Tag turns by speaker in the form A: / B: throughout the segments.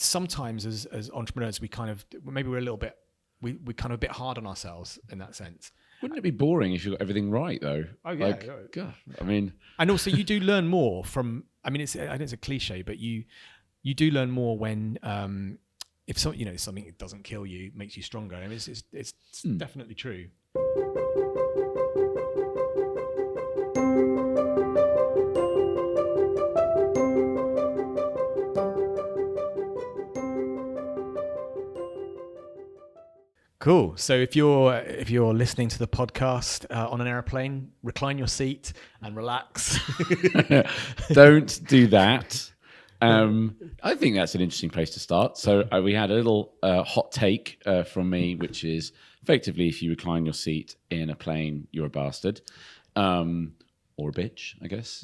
A: sometimes as entrepreneurs, we kind of, maybe we're a little bit, we're kind of a bit hard on ourselves in that sense.
B: Wouldn't it be boring if you got everything right, though?
A: Oh, yeah.
B: God, I mean...
A: And also you do learn more from, I know it's a cliche, but you do learn more when, if something that doesn't kill you makes you stronger. I mean, it's definitely true. Cool. So if you're listening to the podcast on an airplane, recline your seat and relax.
B: Don't do that. I think that's an interesting place to start. So we had a little hot take from me, which is effectively, if you recline your seat in a plane, you're a bastard, or a bitch, I guess.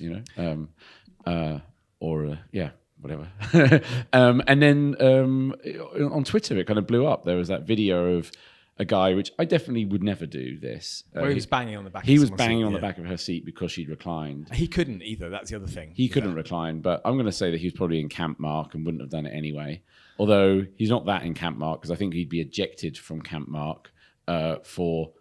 B: Whatever. And then on Twitter, it kind of blew up. There was that video of a guy, which I definitely would never do this.
A: Where he was banging on the back.
B: He was banging on the back of her seat because she'd reclined.
A: He couldn't either. That's the other thing.
B: He couldn't recline, but I'm going to say that he was probably in Camp Mark and wouldn't have done it anyway. Although he's not that in Camp Mark, because I think he'd be ejected from Camp Mark for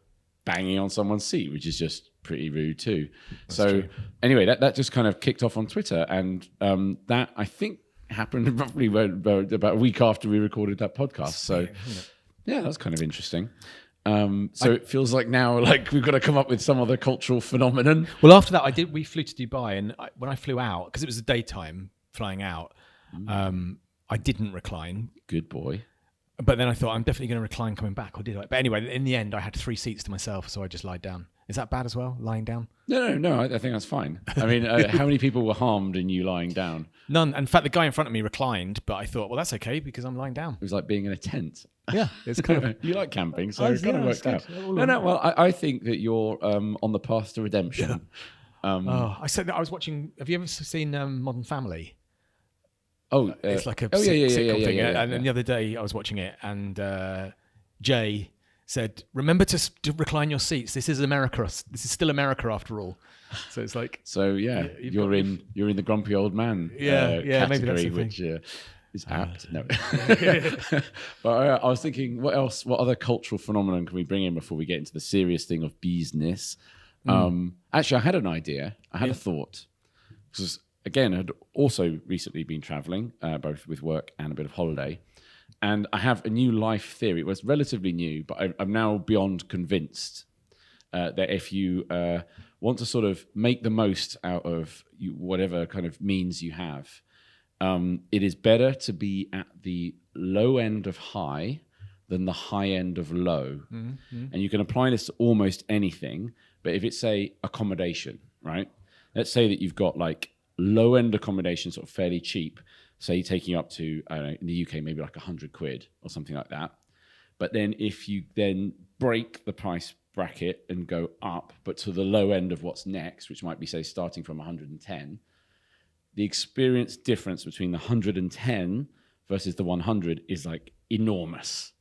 B: banging on someone's seat, which is just pretty rude too. That's true. Anyway, that just kind of kicked off on Twitter, and that I think happened roughly about a week after we recorded that podcast. So yeah, that's kind of interesting. It feels like now we've got to come up with some other cultural phenomenon.
A: Well, after that, we flew to Dubai, and when I flew out, because it was a daytime flying out, I didn't recline.
B: Good boy.
A: But then I thought, I'm definitely going to recline coming back, or did I? But anyway, in the end, I had 3 seats to myself, so I just lied down. Is that bad as well, lying down?
B: No, I think that's fine. I mean, how many people were harmed in you lying down?
A: None. In fact, the guy in front of me reclined, but I thought, well, that's okay because I'm lying down.
B: It was like being in a tent.
A: Yeah, it's kind of...
B: You like camping, so it kind of worked out. Well, I think that you're on the path to redemption.
A: Yeah. I said that I was watching... Have you ever seen Modern Family?
B: Oh,
A: it's like a sitcom thing.
B: Yeah.
A: And then the other day I was watching it, and Jay said, "Remember to recline your seats. This is America. This is still America after all." So it's like,
B: you're in the grumpy old man category,
A: maybe that's the
B: which is apt. No, but I was thinking, what else? What other cultural phenomenon can we bring in before we get into the serious thing of business? Actually, I had an idea. I had a thought, because again, I had also recently been traveling, both with work and a bit of holiday. And I have a new life theory. It was relatively new, but I'm now beyond convinced that if you want to sort of make the most out of whatever kind of means you have, it is better to be at the low end of high than the high end of low. Mm-hmm. And you can apply this to almost anything. But if it's, say, accommodation, right? Let's say that you've got like low end accommodation, sort of fairly cheap. Say taking you up to, I don't know, in the UK, maybe like 100 quid or something like that. But then if you then break the price bracket and go up, but to the low end of what's next, which might be, say, starting from 110, the experience difference between the 110 versus the 100 is like enormous.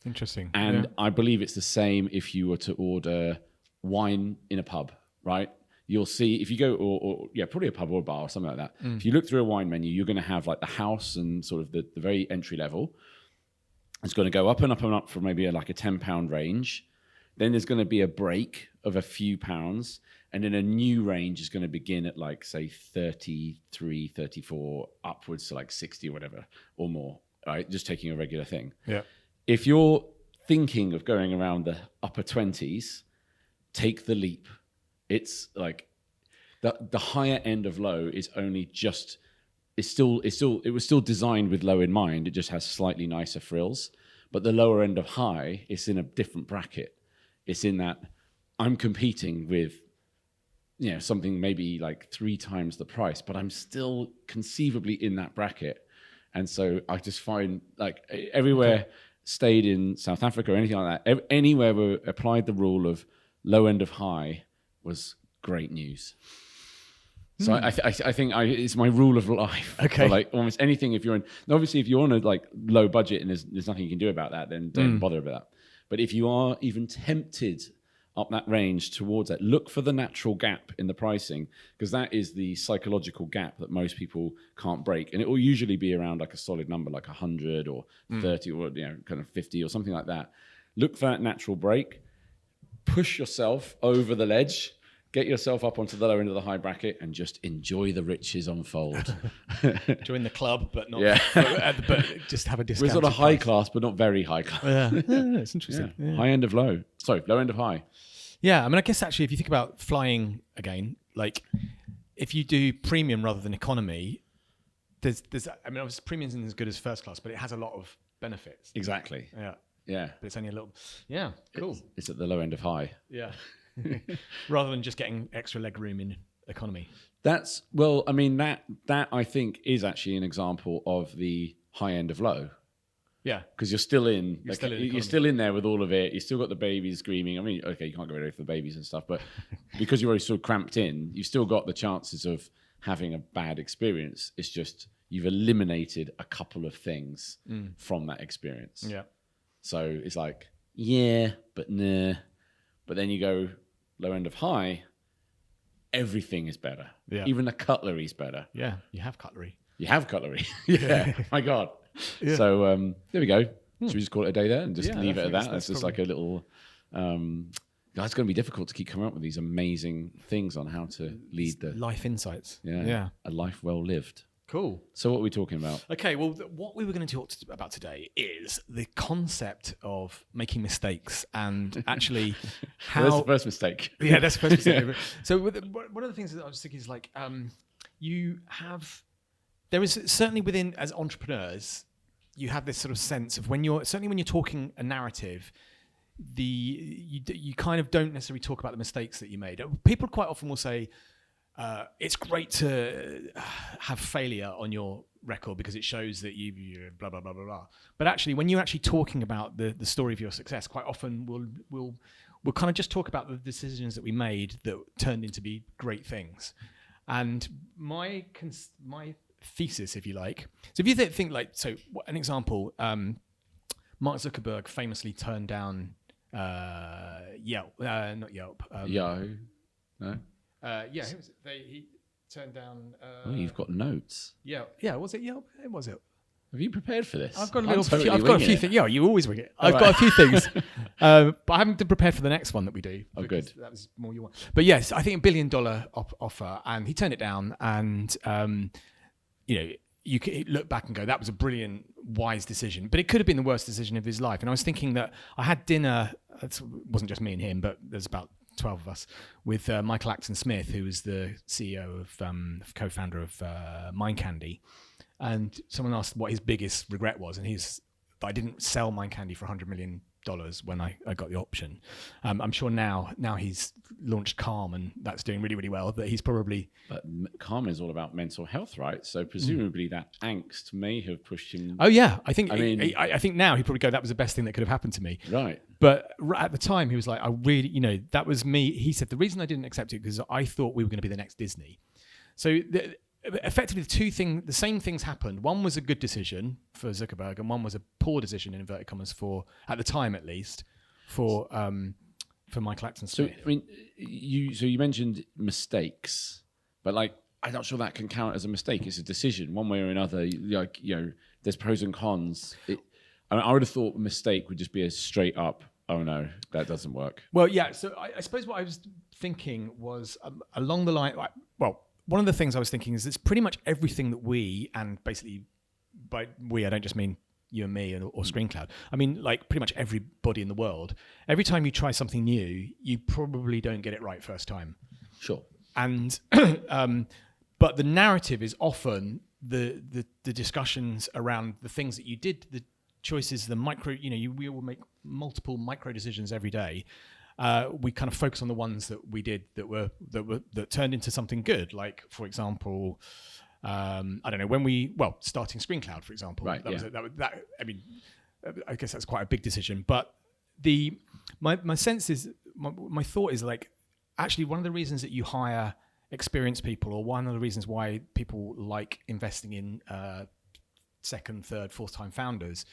A: Interesting.
B: And I believe it's the same if you were to order wine in a pub, right? You'll see if you go, or probably a pub or a bar or something like that. If you look through a wine menu, you're going to have like the house and sort of the very entry level. It's going to go up and up and up for maybe like a £10 range. Then there's going to be a break of a few pounds. And then a new range is going to begin at like, say, 33, 34, upwards to like 60 or whatever, or more, right? Just taking a regular thing.
A: Yeah.
B: If you're thinking of going around the upper 20s, take the leap. It's like the higher end of low is only just, it was still designed with low in mind. It just has slightly nicer frills. But the lower end of high is in a different bracket. It's in that I'm competing with, something maybe like 3 times the price, but I'm still conceivably in that bracket. And so I just find like everywhere, stayed in South Africa or anything like that, anywhere we applied the rule of low end of high was great news. So I think it's my rule of life.
A: Okay.
B: So like almost anything, if you're in, obviously if you're on a like low budget and there's nothing you can do about that, then don't bother about that. But if you are even tempted up that range towards that. Look for the natural gap in the pricing, because that is the psychological gap that most people can't break. And it will usually be around like a solid number, like 100 or 30 or kind of 50 or something like that. Look for that natural break. Push yourself over the ledge. Get yourself up onto the lower end of the high bracket and just enjoy the riches unfold.
A: Join the club, but not.
B: Yeah.
A: but just have a discount.
B: We're sort of high class, but not very high class.
A: Yeah, it's interesting.
B: Yeah.
A: Yeah.
B: High end of low. Sorry, low end of high.
A: Yeah, I mean, I guess actually, if you think about flying again, like if you do premium rather than economy, there's. I mean, obviously, premium isn't as good as first class, but it has a lot of benefits.
B: Exactly.
A: Yeah.
B: Yeah.
A: But it's only a little. Yeah. Cool.
B: It's at the low end of high.
A: Yeah. Rather than just getting extra leg room in economy.
B: That's well. I mean, that I think is actually an example of the high end of low.
A: Yeah,
B: because you're still in.
A: You're
B: still in there with all of it. You still got the babies screaming. I mean, okay, you can't get rid of the babies and stuff, but because you're already sort of cramped in, you've still got the chances of having a bad experience. It's just you've eliminated a couple of things from that experience.
A: Yeah.
B: So it's like, yeah, but nah. But then you go low end of high, everything is better.
A: Yeah.
B: Even the cutlery is better.
A: Yeah, you have cutlery.
B: You have cutlery. Yeah. My God.
A: Yeah.
B: So there we go. Should we just call it a day there and just leave it at that?
A: That's
B: just like a little... it's going to be difficult to keep coming up with these amazing things on how to lead the...
A: Life insights.
B: Yeah. A life well lived.
A: Cool.
B: So what are we talking about?
A: Okay, well, what we were going to talk about today is the concept of making mistakes and actually how...
B: Well, that's the first mistake.
A: Yeah, that's the first mistake. So one of the things that I was thinking is like, there is certainly within, as entrepreneurs, you have this sort of sense of when you're talking a narrative, you kind of don't necessarily talk about the mistakes that you made. People quite often will say, it's great to have failure on your record because it shows that you blah, blah, blah, blah, blah. But actually, when you're actually talking about the story of your success, quite often we'll kind of just talk about the decisions that we made that turned into be great things. And my thesis, if you like. So if you think like, so an example, Mark Zuckerberg famously turned down Yelp, not Yelp.
B: Yahoo? No?
A: He turned down.
B: You've got notes.
A: Yeah. Was it Yelp? It was it.
B: Have you prepared for this?
A: I've got a few things. Yeah, you always wing it. I've got a few things, but I haven't been prepared for the next one that we do.
B: Oh, good.
A: That was more you want. But yes, I think $1 billion offer, and he turned it down. And you could look back and go, that was a brilliant, wise decision. But it could have been the worst decision of his life. And I was thinking that I had dinner. It wasn't just me and him, but there's about 12 of us, with Michael Acton Smith, who was the CEO of co-founder of Mind Candy. And someone asked what his biggest regret was, and I didn't sell Mind Candy for $100 million when I got the option. I'm sure now he's launched Calm, and that's doing really, really well. But he's probably...
B: But Calm is all about mental health, right? So presumably that angst may have pushed him...
A: Oh, yeah. I think now he'd probably go, that was the best thing that could have happened to me.
B: Right.
A: But at the time, he was like, I really, that was me. He said, the reason I didn't accept it because I thought we were going to be the next Disney. So... effectively, the same things happened. One was a good decision for Zuckerberg, and one was a poor decision, in inverted commas, at the time at least, for Michael Acton Smith.
B: So I mean, you mentioned mistakes, but like I'm not sure that can count as a mistake. It's a decision, one way or another. Like there's pros and cons. I would have thought a mistake would just be a straight up, oh no, that doesn't work.
A: Well, yeah. So I suppose what I was thinking was along the line. One of the things I was thinking is it's pretty much everything that we, and basically by we, I don't just mean you and me or ScreenCloud. I mean, like pretty much everybody in the world. Every time you try something new, you probably don't get it right first time.
B: Sure.
A: And but the narrative is often the discussions around the things that you did, the choices, the micro. We all make multiple micro decisions every day. We kind of focus on the ones that we did that turned into something good. Like, for example, I don't know, starting ScreenCloud, for example.
B: Right.
A: I mean, I guess that's quite a big decision. But my sense is, my thought is like, actually, one of the reasons that you hire experienced people, or one of the reasons why people like investing in second, third, fourth time founders,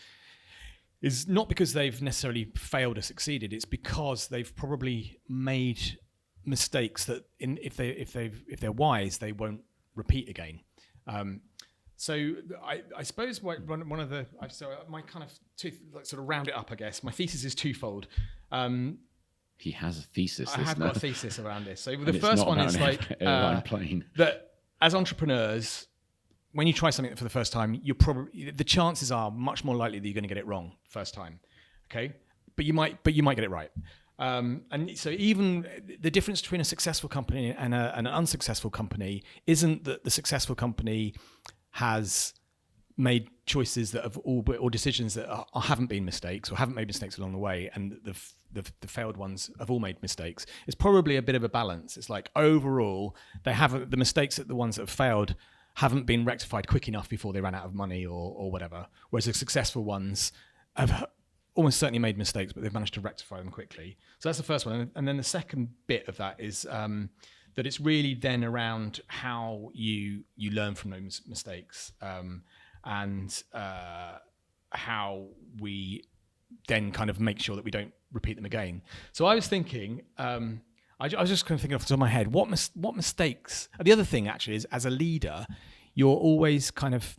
A: is not because they've necessarily failed or succeeded. It's because they've probably made mistakes that, if they're wise, they won't repeat again. So I suppose one of the my kind of sort of round it up, I guess. My thesis is twofold.
B: He has a thesis.
A: I have got a thesis around this. So
B: And
A: the
B: it's
A: first
B: not
A: one
B: about
A: is
B: an
A: like
B: airline plane.
A: that as entrepreneurs, when you try something for the first time, the chances are much more likely that you're going to get it wrong first time. Okay, but you might get it right. And so even the difference between a successful company and an unsuccessful company isn't that the successful company has made choices that have or decisions that haven't been mistakes or haven't made mistakes along the way, and the failed ones have all made mistakes. It's probably a bit of a balance. It's like overall the mistakes that the ones that have failed haven't been rectified quick enough before they ran out of money or whatever, whereas the successful ones have almost certainly made mistakes, but they've managed to rectify them quickly. So that's the first one. And then the second bit of that is that it's really then around how you learn from those mistakes, and how we then kind of make sure that we don't repeat them again. So I was thinking, I was just kind of thinking off the top of my head, what mistakes? The other thing actually is, as a leader, you're always kind of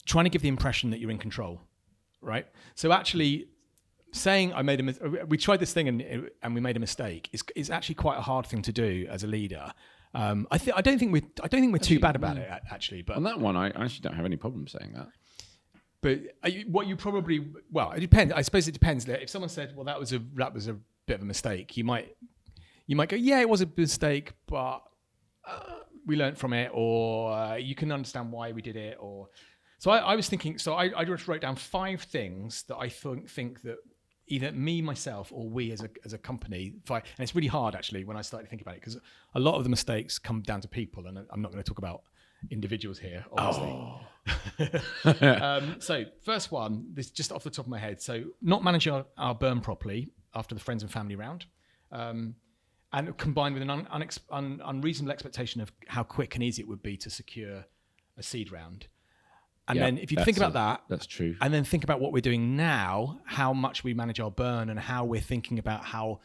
A: trying to give the impression that you're in control. Right. So actually saying we tried this thing and we made a mistake is actually quite a hard thing to do as a leader. I don't think we're too bad about it actually. But
B: on that one, I actually don't have any problem saying that.
A: But it depends. I suppose it depends. If someone said, "Well, that was a bit of a mistake," you might go, "Yeah, it was a mistake, but we learned from it," or you can understand why we did it, or. So I was thinking. So I just wrote down 5 things that I think that either me, myself, or we as a company. And it's really hard actually when I started to think about it, because a lot of the mistakes come down to people, and I'm not going to talk about individuals here, obviously. So first one, this just off the top of my head. So not managing our burn properly after the friends and family round. And combined with an unreasonable expectation of how quick and easy it would be to secure a seed round. And then if you think about that,
B: that's true.
A: And then think about what we're doing now, how much we manage our burn, and how we're thinking about how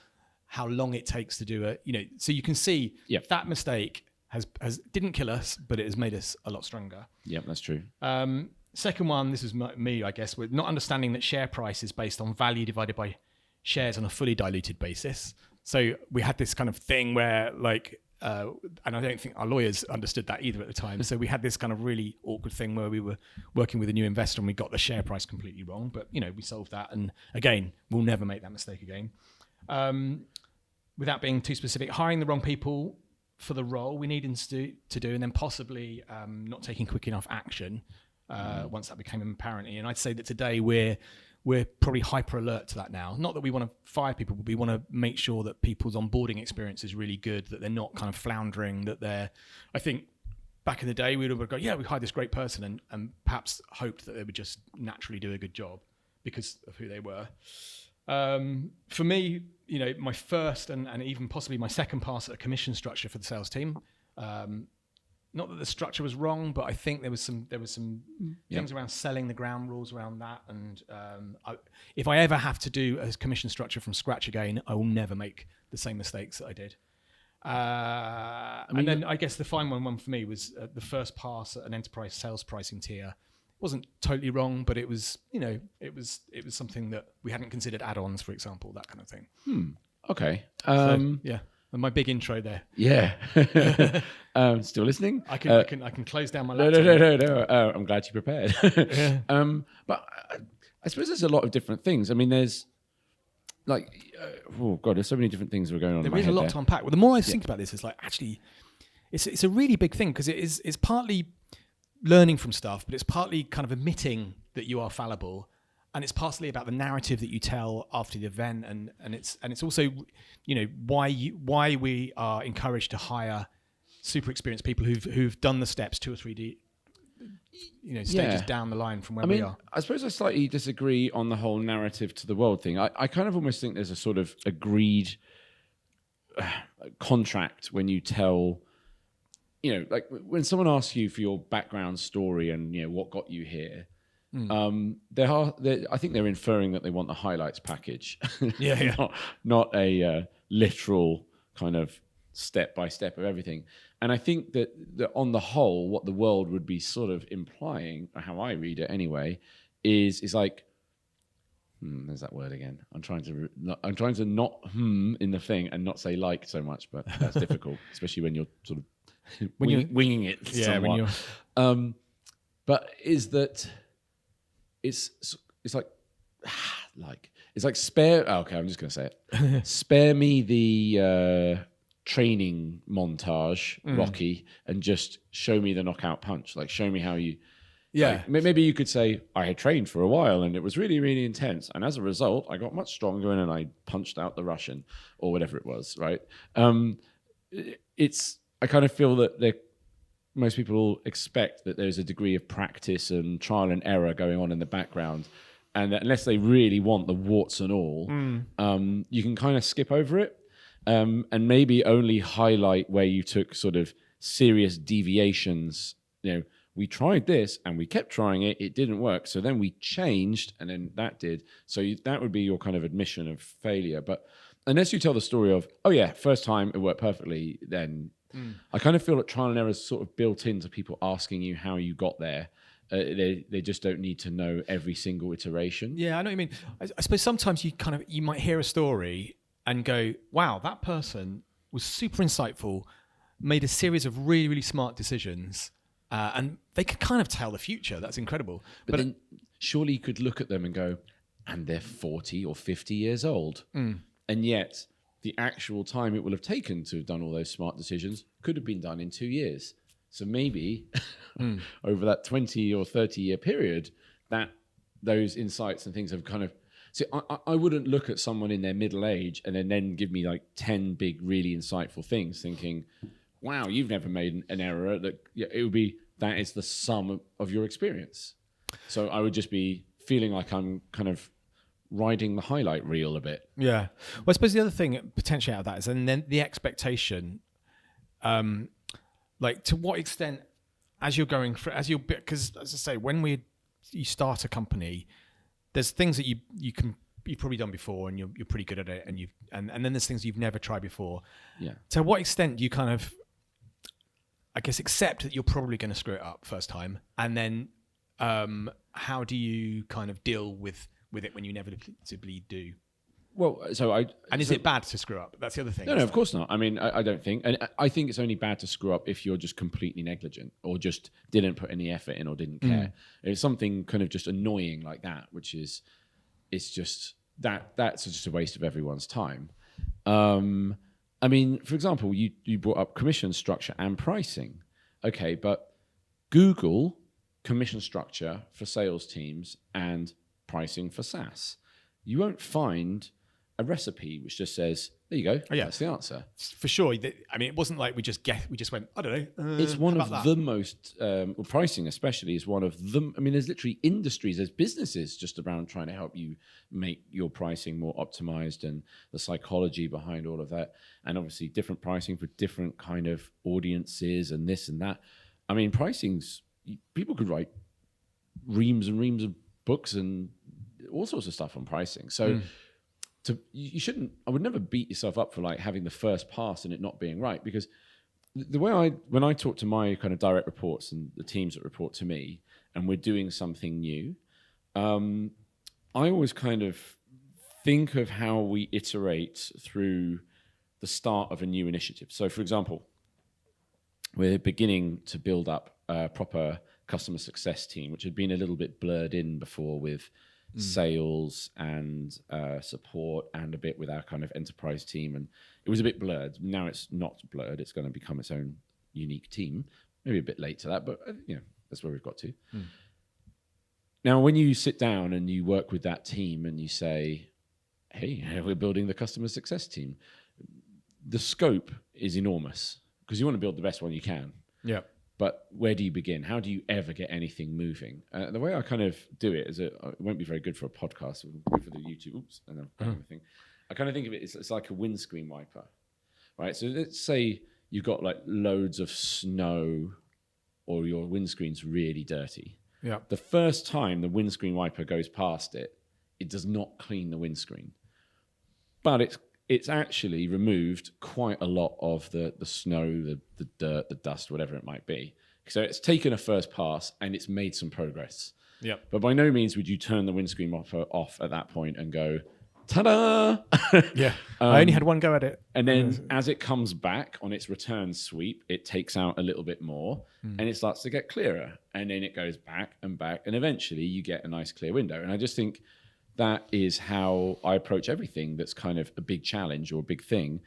A: long it takes to do it. So you can see that mistake has didn't kill us, but it has made us a lot stronger.
B: Yeah, that's true.
A: Second one, this is me, I guess, with not understanding that share price is based on value divided by shares on a fully diluted basis. So we had this kind of thing where and I don't think our lawyers understood that either at the time. So we had this kind of really awkward thing where we were working with a new investor and we got the share price completely wrong. But, we solved that. And again, we'll never make that mistake again. Without being too specific, hiring the wrong people for the role we needed to do, and then possibly not taking quick enough action once that became apparent. And I'd say that today we're probably hyper alert to that now. Not that we want to fire people, but we want to make sure that people's onboarding experience is really good, that they're not kind of floundering, I think back in the day, we would have gone, we hired this great person and perhaps hoped that they would just naturally do a good job because of who they were. For me, my first and even possibly my second pass at a commission structure for the sales team, not that the structure was wrong, but I think there was some things around selling, the ground rules around that. And if I ever have to do a commission structure from scratch again, I will never make the same mistakes that I did. And then I guess the final one for me was the first pass at an enterprise sales pricing tier. It wasn't totally wrong, but it was, it was something that we hadn't considered add-ons, for example, that kind of thing.
B: Okay.
A: And my big intro there.
B: Yeah. Still listening?
A: I can close down my laptop.
B: No. I'm glad you prepared. But I suppose there's a lot of different things. I mean, there's there's so many different things that are going on.
A: There is a lot to unpack. Well, the more I think about this, it's actually, it's a really big thing, because it's partly learning from stuff, but it's partly kind of admitting that you are fallible. And it's partly about the narrative that you tell after the event, and it's also, why we are encouraged to hire super experienced people who've done the steps 2 or 3 stages down the line from where we are.
B: I suppose I slightly disagree on the whole narrative to the world thing. I kind of almost think there's a sort of agreed contract when you tell, when someone asks you for your background story and what got you here. I think they're inferring that they want the highlights package,
A: Yeah.
B: not a literal kind of step by step of everything. And I think that on the whole, what the world would be sort of implying, or how I read it anyway, is like, there's that word again. I'm trying to not in the thing and not say like so much, but that's difficult, especially when you're sort of winging it.
A: Yeah,
B: somewhat.
A: when you're.
B: But is that it's like it's like spare. Okay, I'm just gonna say it. Spare me the training montage, Rocky, and just show me the knockout punch. Like, show me how you.
A: Yeah.
B: Like, maybe you could say, I had trained for a while and it was really, really intense. And as a result, I got much stronger and I punched out the Russian or whatever it was, right? I kind of feel that most people expect that there's a degree of practice and trial and error going on in the background. And that unless they really want the warts and all, you can kind of skip over it and maybe only highlight where you took sort of serious deviations. We tried this and we kept trying it. It didn't work. So then we changed and then that did. So that would be your kind of admission of failure. But unless you tell the story of, oh yeah, first time it worked perfectly, then I kind of feel that trial and error is sort of built into people asking you how you got there. They just don't need to know every single iteration.
A: Yeah, I know what you mean. I suppose sometimes you might hear a story and go, wow, that person was super insightful, made a series of really, really smart decisions. And they could kind of tell the future. That's incredible.
B: But then surely you could look at them and go, and they're 40 or 50 years old. And yet the actual time it will have taken to have done all those smart decisions could have been done in 2 years. So maybe over that 20 or 30 year period, that those insights and things have kind of... See, I wouldn't look at someone in their middle age and then give me like 10 big, really insightful things thinking... wow, you've never made an error. It would be that is the sum of your experience. So I would just be feeling like I'm kind of riding the highlight reel a bit.
A: Yeah. Well, I suppose the other thing potentially out of that is, and then the expectation, like to what extent, as you're going through, because as I say, when you start a company, there's things that you've probably done before and you're pretty good at it, and then there's things you've never tried before.
B: Yeah.
A: To what extent do you kind of, I guess, accept that you're probably going to screw it up first time, and then how do you kind of deal with it when you inevitably do?
B: Well, is
A: it bad to screw up? That's the other thing.
B: No, of course not. I mean, I don't think, and I think it's only bad to screw up if you're just completely negligent or just didn't put any effort in or didn't care. It's something kind of just annoying like that, which is, it's just that's just a waste of everyone's time. I mean, for example, you brought up commission structure and pricing. Okay, but Google commission structure for sales teams and pricing for SaaS. You won't find a recipe which just says, there you go, that's the answer.
A: For sure. I mean, it wasn't like we just went, I don't know.
B: It's one of the most, pricing especially is one of them. I mean, there's literally industries, there's businesses just around trying to help you make your pricing more optimized and the psychology behind all of that. And obviously different pricing for different kind of audiences and this and that. I mean, people could write reams and reams of books and all sorts of stuff on pricing. So you shouldn't, I would never beat yourself up for like having the first pass and it not being right, because the way when I talk to my kind of direct reports and the teams that report to me and we're doing something new, I always kind of think of how we iterate through the start of a new initiative. So for example, we're beginning to build up a proper customer success team, which had been a little bit blurred in before with sales and support and a bit with our kind of enterprise team. And it was a bit blurred. Now it's not blurred. It's going to become its own unique team. Maybe a bit late to that, but that's where we've got to. Now, when you sit down and you work with that team and you say, hey, we're building the customer success team, the scope is enormous because you want to build the best one you can.
A: Yeah.
B: But where do you begin? How do you ever get anything moving? The way I kind of do it is, it won't be very good for a podcast, it will be good for the YouTube. Oops, and everything. I kind of think of it, it's like a windscreen wiper, right? So let's say you've got like loads of snow or your windscreen's really dirty.
A: Yeah.
B: The first time the windscreen wiper goes past it, it does not clean the windscreen. But it's actually removed quite a lot of the snow, the dirt, the dust, whatever it might be. So it's taken a first pass and it's made some progress.
A: Yeah.
B: But by no means would you turn the windscreen wiper off at that point and go, ta-da!
A: Yeah. I only had one go at it.
B: And then as it comes back on its return sweep, it takes out a little bit more and it starts to get clearer. And then it goes back and back. And eventually you get a nice clear window. And I just think that is how I approach everything that's kind of a big challenge or a big thing,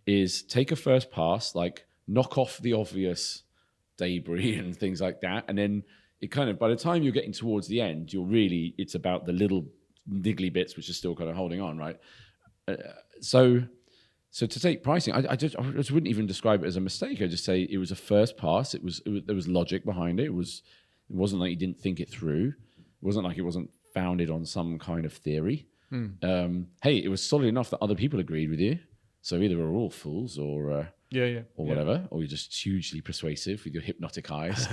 B: is take a first pass, like knock off the obvious debris and things like that. And then it kind of, by the time you're getting towards the end, it's about the little niggly bits which are still kind of holding on, right? So to take pricing, I just wouldn't even describe it as a mistake. I just say it was a first pass. There was logic behind it. It wasn't like you didn't think it through. It wasn't like it wasn't founded on some kind of theory. Hey, it was solid enough that other people agreed with you. So either we're all fools or whatever, or you're just hugely persuasive with your hypnotic eyes.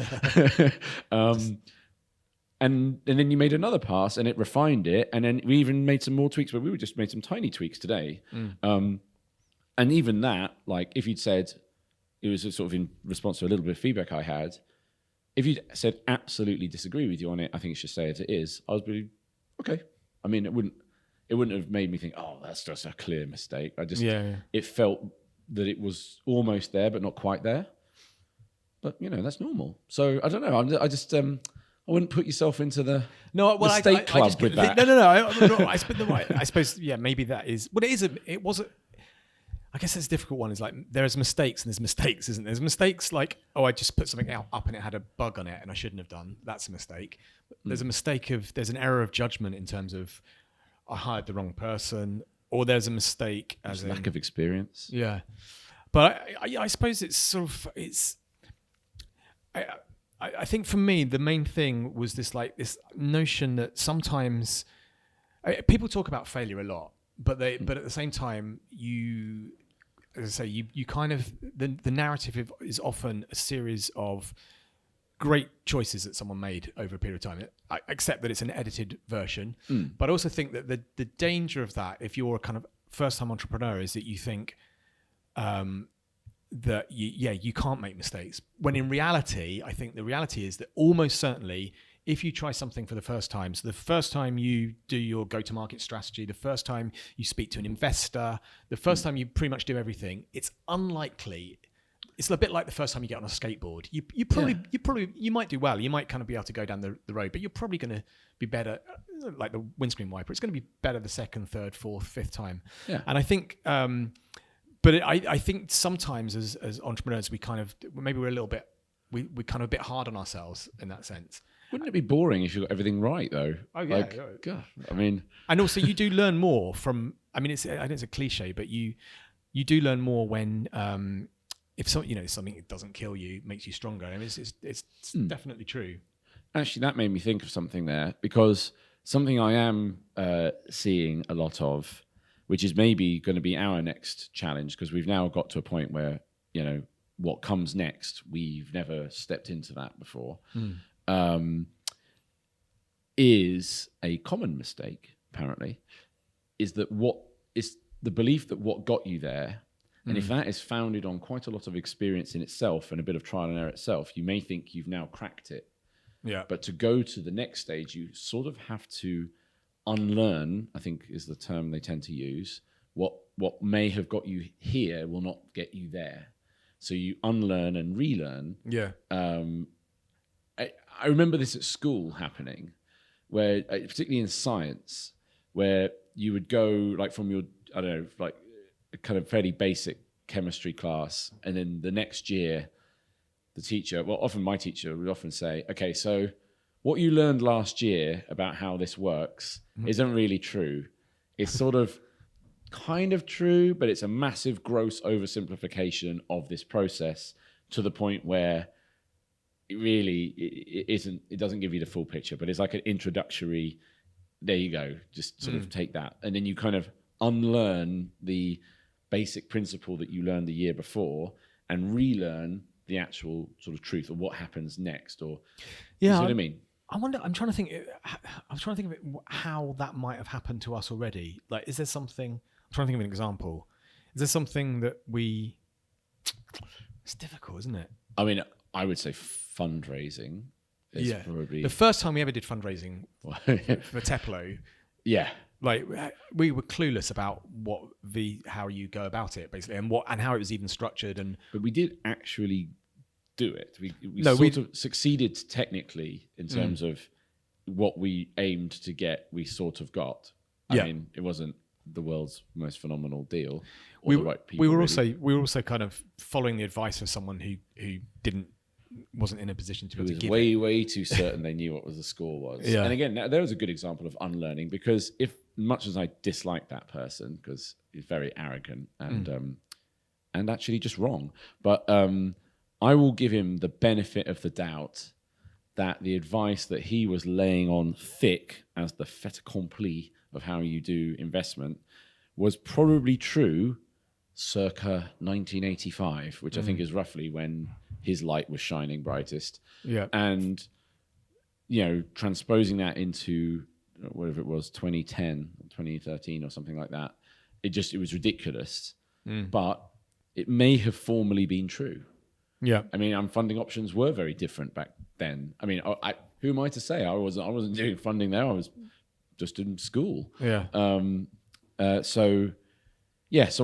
B: And then you made another pass and it refined it. And then we even made some more tweaks, but we just made some tiny tweaks today. And even that, like if you'd said, it was sort of in response to a little bit of feedback I had, if you'd said absolutely disagree with you on it, I think you should say it is, I was really, okay. I mean, it wouldn't have made me think, oh, that's just a clear mistake. It felt that it was almost there, but not quite there. But, that's normal. So I don't know. I wouldn't put yourself into the mistake club with that.
A: No. I suppose, maybe that is. Well, it was. I guess it's a difficult one. Is like there's mistakes and there's mistakes, isn't there? There's mistakes like, I just put something up and it had a bug on it and I shouldn't have done. That's a mistake. There's a mistake there's an error of judgment in terms of I hired the wrong person, or there's a mistake as in
B: lack of experience.
A: Yeah, but I suppose it's sort of I think for me the main thing was this notion that sometimes people talk about failure a lot, but at the same time as I say, you kind of the narrative is often a series of great choices that someone made over a period of time. I accept that it's an edited version, but I also think that the danger of that, if you're a kind of first-time entrepreneur, is that you think that you can't make mistakes. When in reality, I think the reality is that almost certainly, if you try something for the first time, so the first time you do your go-to-market strategy, the first time you speak to an investor, the first time you pretty much do everything, it's unlikely. It's a bit like the first time you get on a skateboard. You might do well. You might kind of be able to go down the road, but you're probably going to be better, like the windscreen wiper. It's going to be better the second, third, fourth, fifth time. Yeah. And I think, I think sometimes as entrepreneurs, maybe we're a little bit, we're kind of a bit hard on ourselves in that sense.
B: Wouldn't it be boring if you got everything right, though?
A: Oh, yeah.
B: God, I mean...
A: And also, you do learn more from... I mean, I know it's a cliche, but you do learn more when... if something doesn't kill you, makes you stronger. I mean, it's definitely true.
B: Actually, that made me think of something there, because something I am seeing a lot of, which is maybe going to be our next challenge, because we've now got to a point where, what comes next, we've never stepped into that before. Is a common mistake, apparently, is the belief that what got you there, and if that is founded on quite a lot of experience in itself and a bit of trial and error itself, you may think you've now cracked it. Yeah. But to go to the next stage, you sort of have to unlearn, I think is the term they tend to use, what may have got you here will not get you there. So you unlearn and relearn. Yeah. I remember this at school happening, where particularly in science, where you would go like from your, I don't know, like a kind of fairly basic chemistry class, and then the next year, the teacher, well, often my teacher would often say, okay, so what you learned last year about how this works isn't really true. It's sort of kind of true, but it's a massive gross oversimplification of this process to the point where it doesn't give you the full picture, but it's like an introductory, there you go, just sort of take that. And then you kind of unlearn the basic principle that you learned the year before and relearn the actual sort of truth of what happens next. Or, you see what I mean?
A: I wonder. I'm trying to think. I'm trying to think of it, how that might have happened to us already. Like, is there something? I'm trying to think of an example. Is there something that we? It's difficult, isn't it?
B: I mean, I would say fundraising is probably
A: the first time we ever did fundraising for Teplo.
B: Yeah,
A: like we were clueless about how you go about it basically, and how it was even structured.
B: But we did actually do it. We sort of succeeded technically in terms of what we aimed to get. We sort of got. I mean, it wasn't the world's most phenomenal deal.
A: We were also kind of following the advice of someone who wasn't in a position to be able to give
B: way too certain they knew what the score was. And again, there was a good example of unlearning, because if much as I dislike that person because he's very arrogant and actually just wrong, but I will give him the benefit of the doubt that the advice that he was laying on thick as the fait accompli of how you do investment was probably true circa 1985, which I think is roughly when his light was shining brightest. Yeah. And, transposing that into whatever it was, 2010, 2013 or something like that, it was ridiculous. But it may have formerly been true. Yeah. I mean, funding options were very different back then. I mean, who am I to say? I wasn't doing funding there. I was just in school. Yeah. So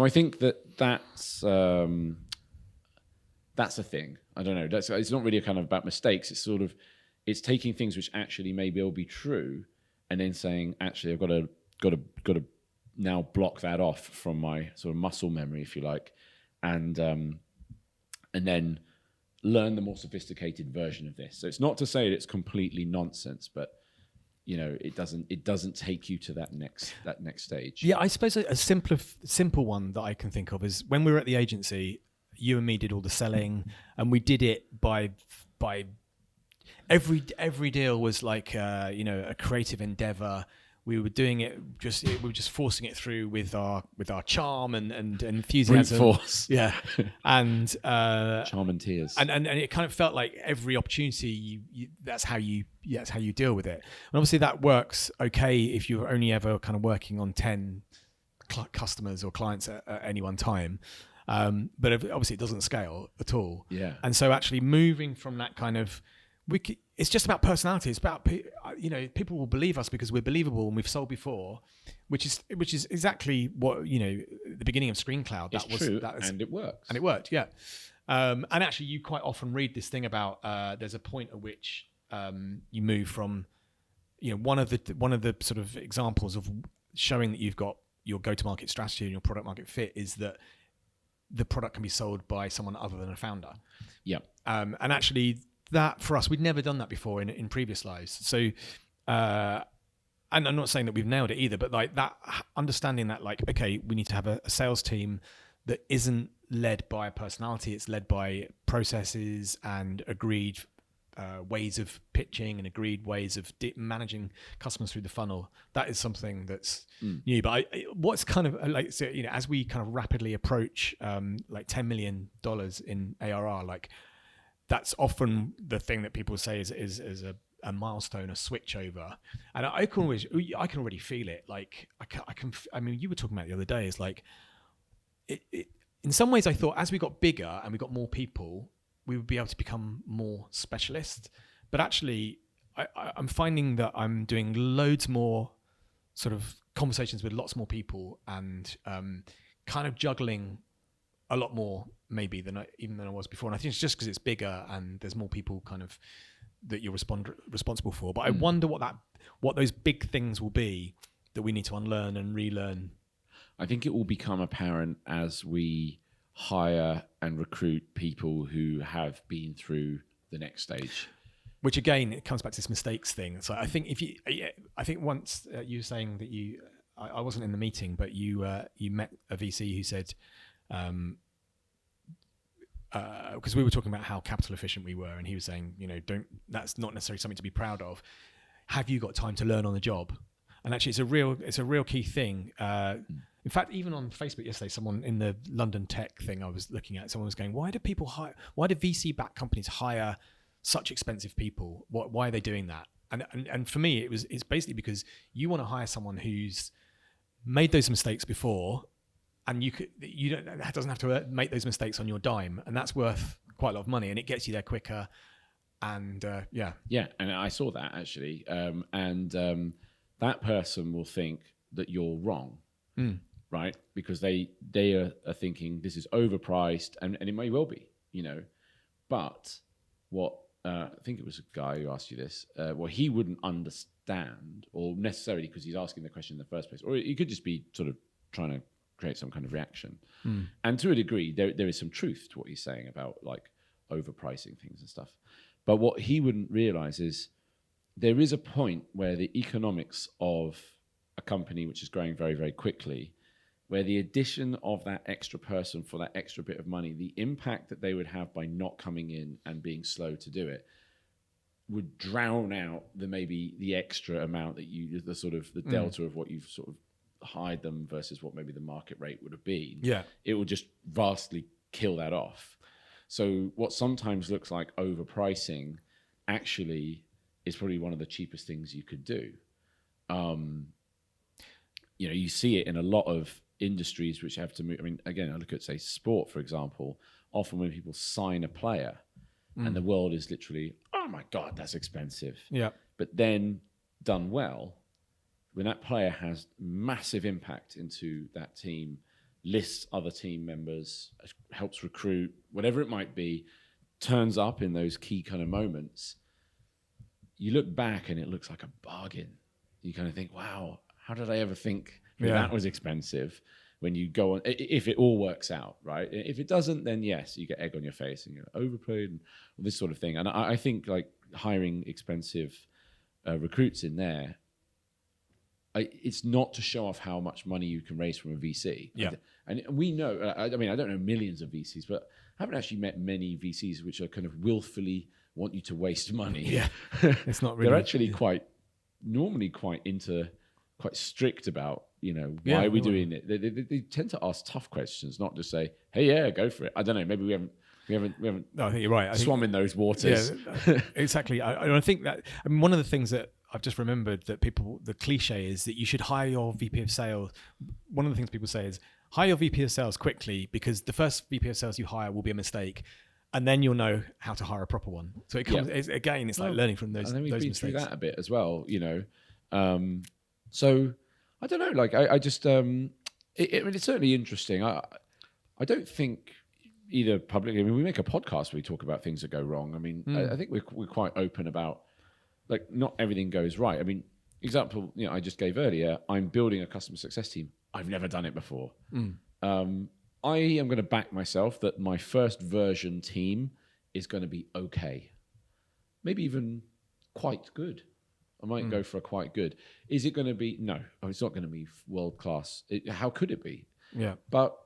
B: I think that's a thing. I don't know. It's not really a kind of about mistakes. It's taking things which actually maybe will be true, and then saying, actually, I've got to now block that off from my sort of muscle memory, if you like, and then learn the more sophisticated version of this. So it's not to say that it's completely nonsense, but it doesn't take you to that next stage.
A: Yeah, I suppose a simple one that I can think of is when we were at the agency, you and me did all the selling, and we did it by every deal was like a creative endeavor. We were doing it we were just forcing it through with our charm and enthusiasm.
B: Brute force.
A: Yeah. And
B: charm and tears.
A: And it kind of felt like every opportunity that's how you deal with it. And obviously that works okay if you're only ever kind of working on 10 customers or clients at any one time. But obviously it doesn't scale at all. Yeah. And so actually moving from that kind of it's just about personality. It's about people will believe us because we're believable and we've sold before, which is exactly what the beginning of ScreenCloud.
B: It's true, and it works.
A: And it worked, yeah. And actually, you quite often read this thing about there's a point at which you move from one of the sort of examples of showing that you've got your go-to-market strategy and your product market fit is that the product can be sold by someone other than a founder. Yeah. And actually, that for us, we'd never done that before in previous lives. So, and I'm not saying that we've nailed it either, but like that understanding that like, okay, we need to have a sales team that isn't led by a personality. It's led by processes and agreed ways of pitching and agreed ways of managing customers through the funnel. That is something that's new. But what's kind of like, so, as we kind of rapidly approach like $10 million in ARR, like, that's often the thing that people say is a milestone, a switch over, and I can already feel it. Like I mean, you were talking about it the other day. Is like it. In some ways, I thought as we got bigger and we got more people, we would be able to become more specialist. But actually, I'm finding that I'm doing loads more sort of conversations with lots more people and kind of juggling a lot more maybe than I was before. And I think it's just because it's bigger and there's more people kind of that you're responsible for. But I wonder what those big things will be that we need to unlearn and relearn.
B: I think it will become apparent as we hire and recruit people who have been through the next stage.
A: Which again, it comes back to this mistakes thing. So I think I think once you were saying that I wasn't in the meeting, but you met a VC who said, because we were talking about how capital efficient we were, and he was saying, that's not necessarily something to be proud of. Have you got time to learn on the job? And actually, it's a real key thing. In fact, even on Facebook yesterday, someone in the London tech thing I was looking at, someone was going, why do VC-backed companies hire such expensive people? Why are they doing that? And for me, it's basically because you want to hire someone who's made those mistakes before, and that doesn't have to make those mistakes on your dime, and that's worth quite a lot of money, and it gets you there quicker. And yeah,
B: and I saw that actually, that person will think that you're wrong, right? Because they are thinking this is overpriced, and it may well be, but what I think it was a guy who asked you this, he wouldn't understand, or necessarily because he's asking the question in the first place, or he could just be sort of trying to create some kind of reaction. And to a degree, there is some truth to what he's saying about like overpricing things and stuff. But what he wouldn't realize is there is a point where the economics of a company which is growing very, very quickly, where the addition of that extra person for that extra bit of money, the impact that they would have by not coming in and being slow to do it, would drown out the extra amount that the sort of the delta of what you've sort of hired them versus what maybe the market rate would have been.
A: Yeah,
B: it will just vastly kill that off. So what sometimes looks like overpricing actually is probably one of the cheapest things you could do. You see it in a lot of industries which have to move. I mean, again, I look at, say, sport, for example. Often when people sign a player and the world is literally, oh my God, that's expensive.
A: Yeah.
B: But then done well, when that player has massive impact into that team, lists other team members, helps recruit, whatever it might be, turns up in those key kind of moments, you look back and it looks like a bargain. You kind of think, wow, how did I ever think that was expensive? When you go on, if it all works out, right? If it doesn't, then yes, you get egg on your face and you're overpaid and all this sort of thing. And I think like hiring expensive recruits in there, it's not to show off how much money you can raise from a VC.
A: Yeah.
B: And we know, I don't know millions of VCs, but I haven't actually met many VCs which are kind of willfully want you to waste money.
A: Yeah. It's not really.
B: They're actually normally quite strict about, why are we doing it? They tend to ask tough questions, not just say, hey, yeah, go for it. I don't know. Maybe we haven't
A: No, I think you're right.
B: swum in those waters.
A: Yeah, exactly. I think that, one of the things that I've just remembered that the cliche is that you should hire your VP of sales. One of the things people say is hire your VP of sales quickly, because the first VP of sales you hire will be a mistake, and then you'll know how to hire a proper one. So it comes it's like learning from those.
B: And then we've been
A: mistakes.
B: through that a bit as well, So I don't know. Like I just, it's certainly interesting. I don't think either publicly. I mean, we make a podcast where we talk about things that go wrong. I mean, I think we're quite open about. Like, not everything goes right. I mean, example, I just gave earlier, I'm building a customer success team. I've never done it before. I am going to back myself that my first version team is going to be okay. Maybe even quite good. I might go for a quite good. Is it going to be? No. It's not going to be world class. How could it be?
A: Yeah.
B: But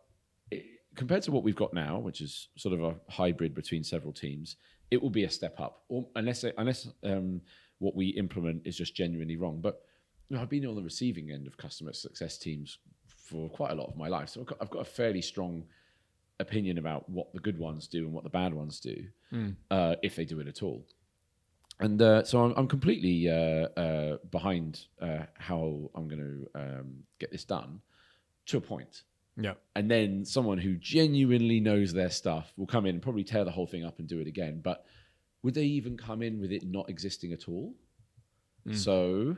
B: compared to what we've got now, which is sort of a hybrid between several teams, it will be a step up. Or unless what we implement is just genuinely wrong. But I've been on the receiving end of customer success teams for quite a lot of my life. So I've got a fairly strong opinion about what the good ones do and what the bad ones do, if they do it at all. And so I'm completely behind how I'm going to get this done to a point.
A: Yeah.
B: And then someone who genuinely knows their stuff will come in and probably tear the whole thing up and do it again. But would they even come in with it not existing at all? So,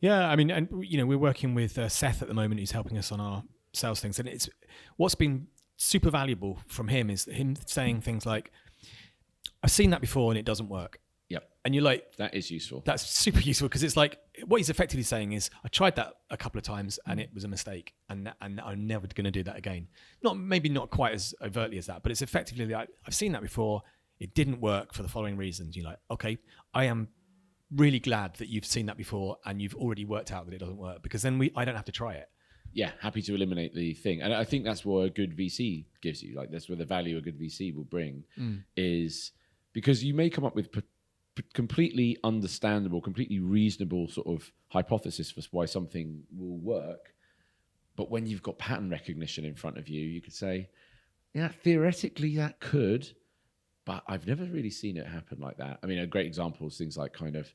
A: yeah, I mean, and we're working with Seth at the moment, who's helping us on our sales things, and it's what's been super valuable from him is him saying things like, "I've seen that before and it doesn't work."
B: Yep.
A: And you're like,
B: that is useful.
A: That's super useful, because it's like what he's effectively saying is, I tried that a couple of times and it was a mistake, and I'm never going to do that again. Maybe not quite as overtly as that, but it's effectively like, I've seen that before. It didn't work for the following reasons. You're like, okay, I am really glad that you've seen that before and you've already worked out that it doesn't work, because then I don't have to try it.
B: Yeah, happy to eliminate the thing. And I think that's what a good VC gives you. Like, that's where the value a good VC will bring, is because you may come up with completely understandable, completely reasonable sort of hypothesis for why something will work. But when you've got pattern recognition in front of you, you could say, yeah, theoretically that could, but I've never really seen it happen like that. I mean, a great example is things like kind of,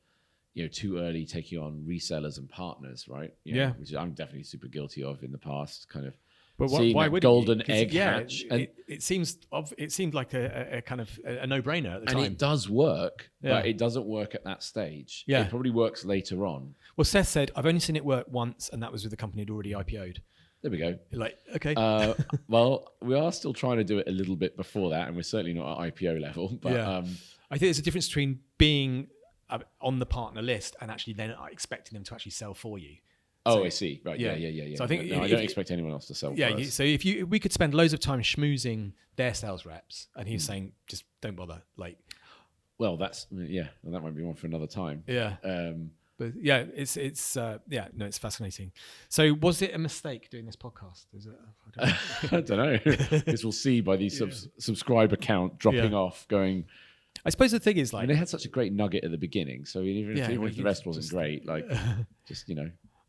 B: too early taking on resellers and partners, right? Which I'm definitely super guilty of in the past, kind of.
A: But
B: seeing
A: why
B: that
A: would
B: golden egg hatch, and
A: it seemed like a kind of a no-brainer at the time.
B: And it does work, but it doesn't work at that stage.
A: Yeah.
B: It probably works later on.
A: Well, Seth said, I've only seen it work once, and that was with the company had already IPO'd.
B: There we go.
A: Like, okay.
B: Well, we are still trying to do it a little bit before that, and we're certainly not at IPO level. But
A: I think there's a difference between being on the partner list and actually then expecting them to actually sell for you.
B: I see. Right. Yeah.
A: So I think
B: I don't expect anyone else to sell.
A: Yeah.
B: For us.
A: So if we could spend loads of time schmoozing their sales reps, and he's saying, just don't bother. Like,
B: well, that might be one for another time.
A: Yeah. But yeah, it's fascinating. So was it a mistake doing this podcast? Is it?
B: I don't know. Because we'll see by the subscriber count dropping off, going.
A: I suppose the thing is, like,
B: they had such a great nugget at the beginning, so even if the rest wasn't great, like, just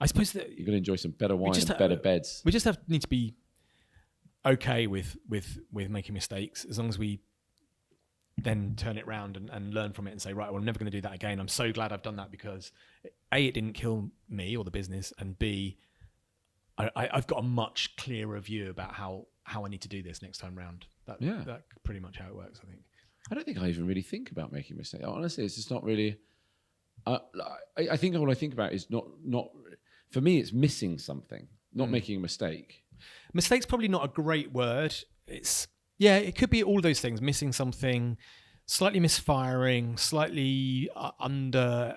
A: I suppose that
B: you're going to enjoy some better wine and better beds.
A: We just need to be okay with making mistakes, as long as we then turn it around and learn from it and say, right, well, I'm never going to do that again. I'm so glad I've done that because A, it didn't kill me or the business, and B, I've got a much clearer view about how I need to do this next time round. That's pretty much how it works, I think.
B: I don't think I even really think about making mistakes. Honestly, it's just not really. I think all I think about is not. For me, it's missing something, not making a mistake.
A: Mistake's probably not a great word. It could be all those things: missing something, slightly misfiring, slightly under.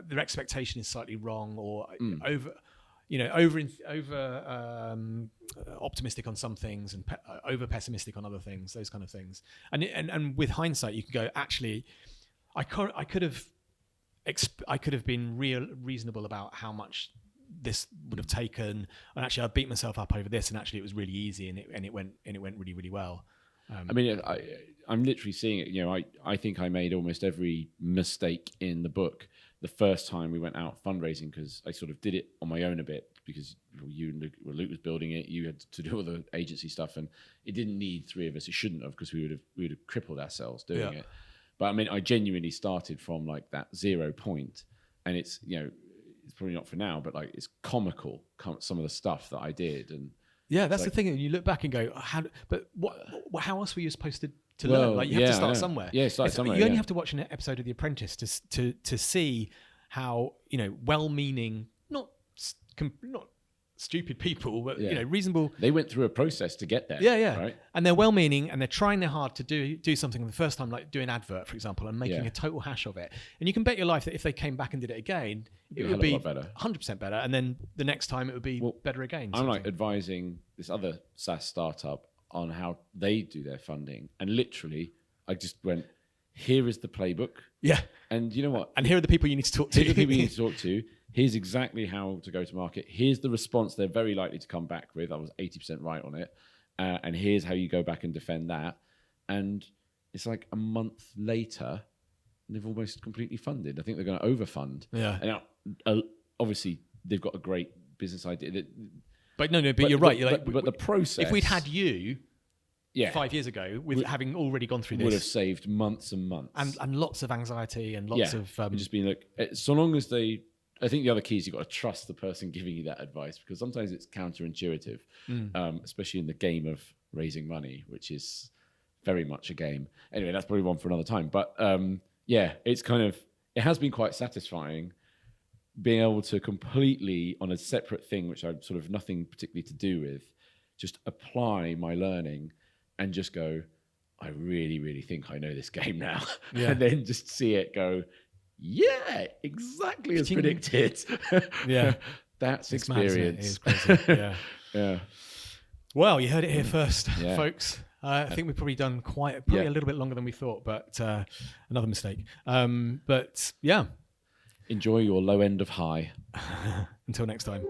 A: Their expectation is slightly wrong, or over optimistic on some things and over pessimistic on other things. Those kind of things. And with hindsight, you can go, actually, I could have been reasonable about how much this would have taken, and actually I beat myself up over this, and actually it was really easy, and it went really, really well.
B: I mean, I'm literally seeing it. I think I made almost every mistake in the book the first time we went out fundraising, because I sort of did it on my own a bit, because Luke was building it, you had to do all the agency stuff, and it didn't need three of us. It shouldn't have, because we would have crippled ourselves doing it. But I mean, I genuinely started from like that 0 point, and it's it's probably not for now, but like it's comical some of the stuff that I did, and
A: that's the thing. And you look back and go, how else were you supposed to learn? Like, you have to start somewhere.
B: Yeah, start somewhere.
A: You only have to watch an episode of The Apprentice to see how well-meaning, not stupid people, but reasonable.
B: They went through a process to get there.
A: Yeah.
B: Right?
A: And they're well-meaning, and they're trying their hard to do something the first time, like do an advert, for example, and making a total hash of it. And you can bet your life that if they came back and did it again, it would be 100% better. And then the next time it would be better again.
B: I'm like advising this other SaaS startup on how they do their funding, and literally I just went, here is the playbook.
A: Yeah.
B: And you know what?
A: And here are the people you need to talk to.
B: Here are the people you need to talk to. Here's exactly how to go to market. Here's the response they're very likely to come back with. I was 80% right on it. And here's how you go back and defend that. And it's like a month later, and they've almost completely funded. I think they're going to overfund.
A: Yeah.
B: And now, obviously, they've got a great business idea.
A: But you're right.
B: But the process...
A: If we'd had you 5 years ago, with having already gone through this...
B: would have saved months and months.
A: And lots of anxiety and lots of...
B: just being like... So long as they... I think the other key is you've got to trust the person giving you that advice, because sometimes it's counterintuitive, especially in the game of raising money, which is very much a game. Anyway, that's probably one for another time. But it's it has been quite satisfying being able to completely, on a separate thing, which I sort of nothing particularly to do with, just apply my learning and just go, I really, really think I know this game now. And then just see it go, yeah, exactly as predicted. That's it's experience.
A: Mad, it is crazy.
B: Yeah.
A: Well, you heard it here first, folks. I think we've probably done a little bit longer than we thought, but another mistake. But yeah.
B: Enjoy your low end of high.
A: Until next time.